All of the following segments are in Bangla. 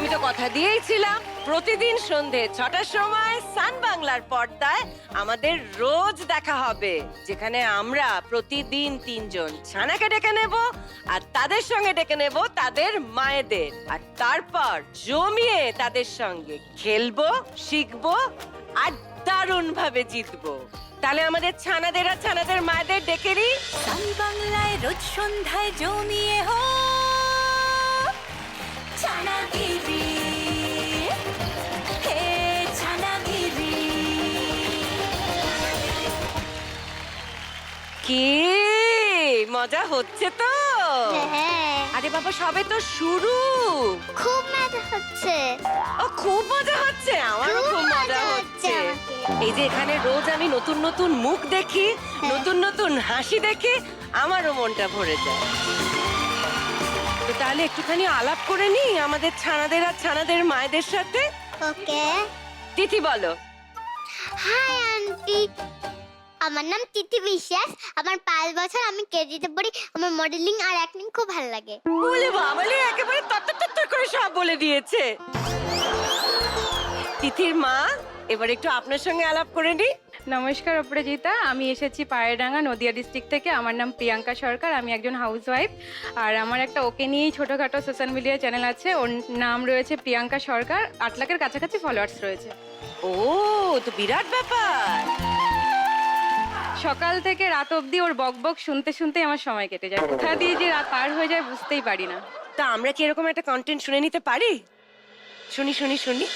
আমি তো কথা দিয়েইছিলাম প্রতিদিন সন্ধে 6টার সময় সান বাংলার পর্দায় আমাদের রোজ দেখা হবে, যেখানে আমরা প্রতিদিন 3 জন ছানাকে ডেকে নেব আর তাদের সঙ্গে ডেকে নেব তাদের মায়েদের, আর তারপর জমিয়ে তাদের সঙ্গে খেলবো, শিখবো আর দারুণ ভাবে জিতবো। তাহলে আমাদের ছানাদের আর ছানাদের মায়েদের ডেকে নিই। সান বাংলায় রোজ সন্ধ্যায় জমিয়ে হো ছানাগিরি, হে ছানাগিরি। কি মজা হচ্ছে তো? হ্যাঁ, আরে বাবা, সবে তো শুরু। খুব মজা হচ্ছে। ও, খুব মজা হচ্ছে, আমারও খুব মজা হচ্ছে। আমাকে। এই যে এখানে রোজ আমি নতুন নতুন মুখ দেখি, নতুন নতুন হাসি দেখি, আমারও মনটা ভরে যায়। তো তাহলে একটুখানি আলাপ করে নি আমাদের ছানাদের আর ছানাদের মায়েদের সাথে। ওকে। তিথি বলো। হাই আন্টি, আমার নাম তিথি বিশ্বাস। আমার 5 বছর, আমি কেজিতে পড়ি। আমার মডেলিং আর অ্যাক্টিং খুব ভালো লাগে। বলে বাবালে, একেবারে তত্তর করে সব বলে দিয়েছে। তিথির মা, এবার একটু আপনার সঙ্গে আলাপ করে নি। নমস্কার অপরাজিতা, আমি এসেছি পায়রাডাঙ্গা নদিয়া ডিস্ট্রিক্ট থেকে। আমার নাম প্রিয়াঙ্কা সরকার, আমি একজন হাউসওয়াইফ। আর আমার একটা ওকে নিয়েই ছোটোখাটো সোশ্যাল মিডিয়া চ্যানেল আছে, ওর নাম রয়েছে প্রিয়াঙ্কা সরকার। 8 লাখের কাছাকাছি ফলোয়ার্স রয়েছে। ও, তো বিরাট ব্যাপার। সকাল থেকে রাত অবধি ওর বকবক শুনতে শুনতে আমার সময় কেটে যায়। কোথা দিয়ে যে রাত পার হয়ে যায় বুঝতেই পারি না। তা আমরা কি এরকম একটা কন্টেন্ট শুনে নিতে পারি? শুনি শুনি শুনি।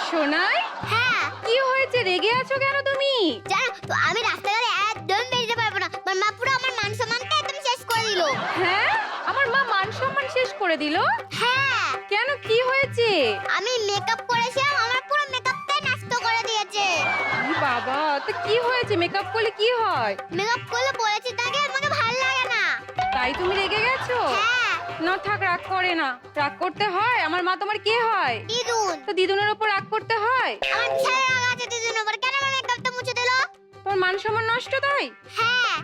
শোনাই? হ্যাঁ, কি হয়েছে, রেগে আছো কেন তুমি? জানো তো আমি রাস্তাঘাটে একদম বেরোতে পারবো না। আমার মা পুরো আমার মান সম্মানটা একদম শেষ করে দিল। হ্যাঁ, আমার মা মান সম্মান শেষ করে দিল? হ্যাঁ, কেন, কি হয়েছে? আমি মেকআপ করেছিলাম, আমার পুরো মেকআপটাই নষ্ট করে দিয়েছে। ই বাবা, তো কি হয়েছে? মেকআপ করলে কি হয়? মেকআপ করলে বলেছি তাকে আমাকে ভালো লাগে না। তাই তুমি রেগে গেছো? হ্যাঁ, না থাক, রাগ করে না। রাগ করতে হয়? আমার মা তোমার কে হয়? দিদুন। তো দিদুনের ওপর রাগ করতে হয়? আমার বিশাল রাগ আছে দিদুনের উপর। কেন আমার মেকআপটা মুছে দিল? তোমার মান সম্মান নষ্ট তাই? হ্যাঁ,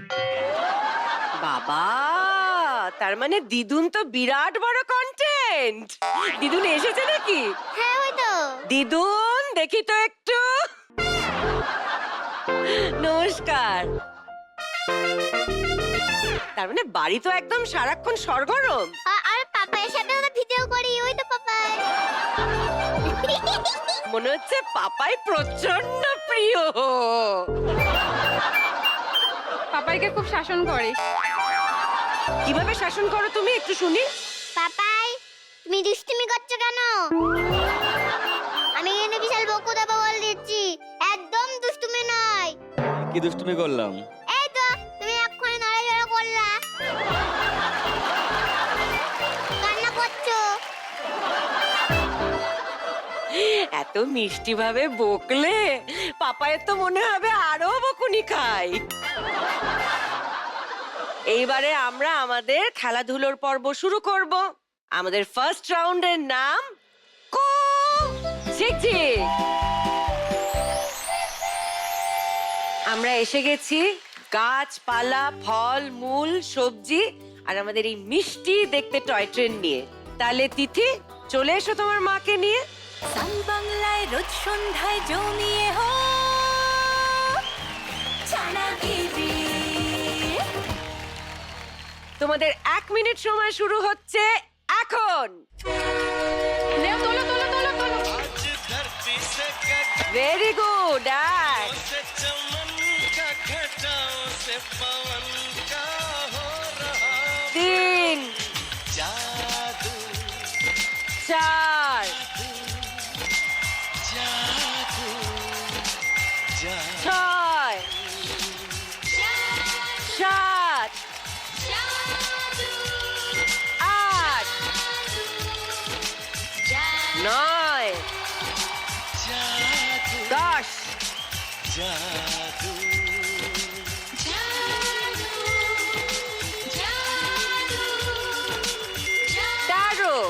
বাবা, তার মানে দিদুন তো বিরাট বড় কন্টেন্ট। দিদুন এসেছে নাকি? হ্যাঁ হয়তো। দিদুন, দেখি তো একটু। নমস্কার। তার মানে বাড়ি তো একদম সারাক্ষণ সরগরম। আর পাপায়ের সাথে তো ভিডিও করি, ওই তো পাপাই। মনে হচ্ছে পাপাই প্রচন্ড প্রিয়। পাপাইকে খুব শাসন করে। কিভাবে শাসন করো তুমি, একটু শুনি। পাপাই, তুমি দুষ্টুমি করছো কেন? আমি এখানে বিশাল বকু দেবো বলে দিচ্ছি। একদম দুষ্টুমি নয়। কি দুষ্টুমি করলাম? এই তো তুমি এক্ষুনি নড়াচড়া করলা, কান্না করছো। এত মিষ্টি ভাবে বকলে পাপায়ের তো মনে হবে আরো বকুনি খাই। এইবারে আমরা আমাদের খেলাধুলোর পর্ব শুরু করব। আমাদের ফার্স্ট রাউন্ডের নাম কু ঝিকঝিক। আমরা এসে গেছি গাছপালা, ফল মূল, সবজি আর আমাদের এই মিষ্টি দেখতে টয় ট্রেন নিয়ে। তাহলে তিথি, চলে এসো তোমার মাকে নিয়ে। সান বাংলায় রোজ সন্ধ্যায় জমিয়ে হো ছানাগিরি। তোমাদের 1 মিনিট সময় শুরু হচ্ছে এখন। নেও, তোলো তোলো তোলো তোলো। Very good. তিন, 4, 6, 7, 8, 9, 10, 13,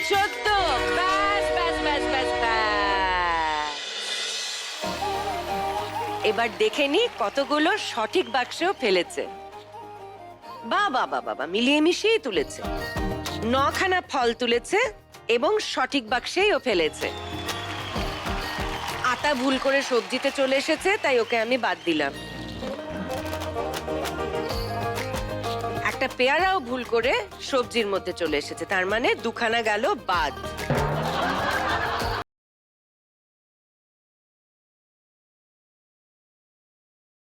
14। ব্যাস ব্যাস ব্যাস ব্যাস ব্যাস। এবার দেখে নি কতগুলো সঠিক বাক্স ফেলেছে। বাবা বাবা মিলিয়ে মিশিয়েই তুলেছে। 9খানা ফল তুলেছে এবং সঠিক বাক্সেই ও ফেলেছে। আটা ভুল করে সবজিতে চলে এসেছে, তাই ওকে আমি বাদ দিলাম। একটা পেয়ারাও ভুল করে সবজির মধ্যে চলে এসেছে, তার মানে 2খানা গেল বাদ।